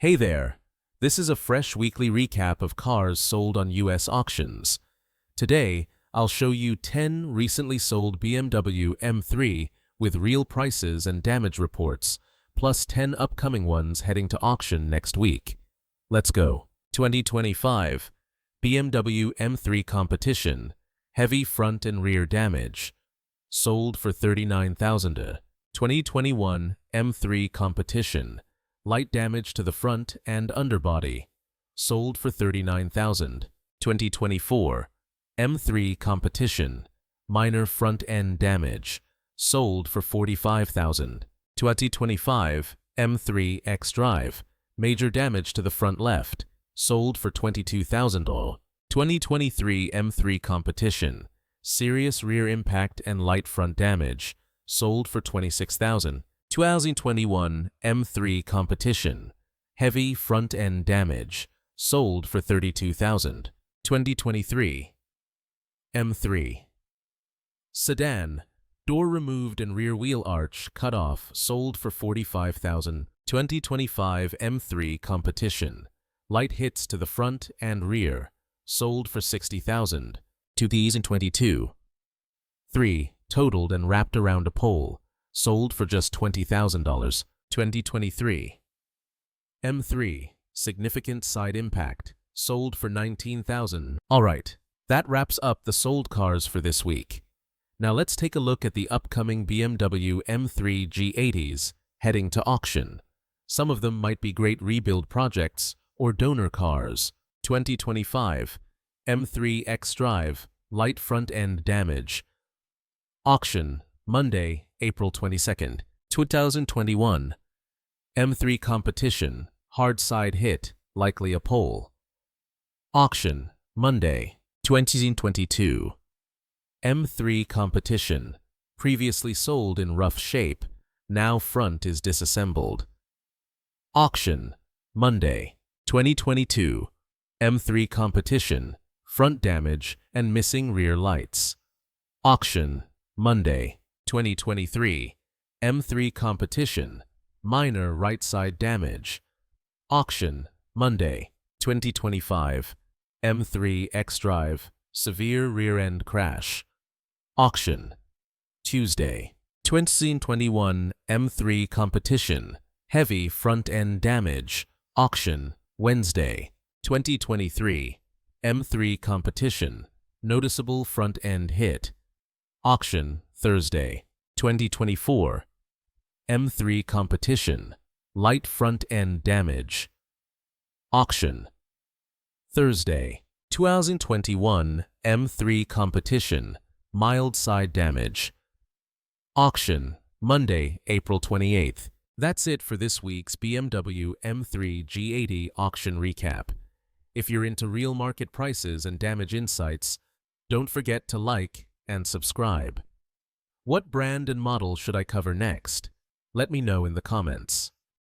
Hey there! This is a fresh weekly recap of cars sold on US auctions. Today, I'll show you 10 recently sold BMW M3 with real prices and damage reports, plus 10 upcoming ones heading to auction next week. Let's go. 2025 BMW M3 Competition, heavy front and rear damage, sold for $39,000. 2021 M3 Competition, light damage to the front and underbody, sold for $39,000. 2024 M3 Competition, minor front-end damage, sold for $45,000. 2025 M3 X-Drive, major damage to the front left, sold for $22,000. 2023 M3 Competition, serious rear impact and light front damage, sold for $26,000. 2021 M3 Competition, heavy front-end damage, sold for $32,000. 2023 M3 Sedan, door removed and rear wheel arch cut off, sold for $45,000. 2025 M3 Competition, light hits to the front and rear, sold for $60,000. 2022 3 totaled and wrapped around a pole, sold for just $20,000. 2023 M3 significant side impact, sold for $19,000. Alright, that wraps up the sold cars for this week. Now let's take a look at the upcoming BMW M3 G80s heading to auction. Some of them might be great rebuild projects or donor cars. 2025 M3 X-Drive, light front-end damage, auction Monday, April 22nd. 2021 M3 Competition, hard side hit, likely a pole, auction Monday. 2022 M3 Competition, previously sold in rough shape, now front is disassembled, auction Monday. 2022 M3 Competition, front damage and missing rear lights, auction Monday. 2023 M3 Competition, minor right side damage, auction Monday. 2025 M3 X-Drive, severe rear-end crash, auction Tuesday. 2021 M3 Competition, heavy front-end damage, auction Wednesday. 2023 M3 Competition, noticeable front-end hit, auction Thursday. 2024 M3 Competition, light front-end damage, auction Thursday. 2021 M3 Competition, mild side damage, auction Monday, April 28th. That's it for this week's BMW M3 G80 auction recap. If you're into real market prices and damage insights, don't forget to like and subscribe. What brand and model should I cover next? Let me know in the comments.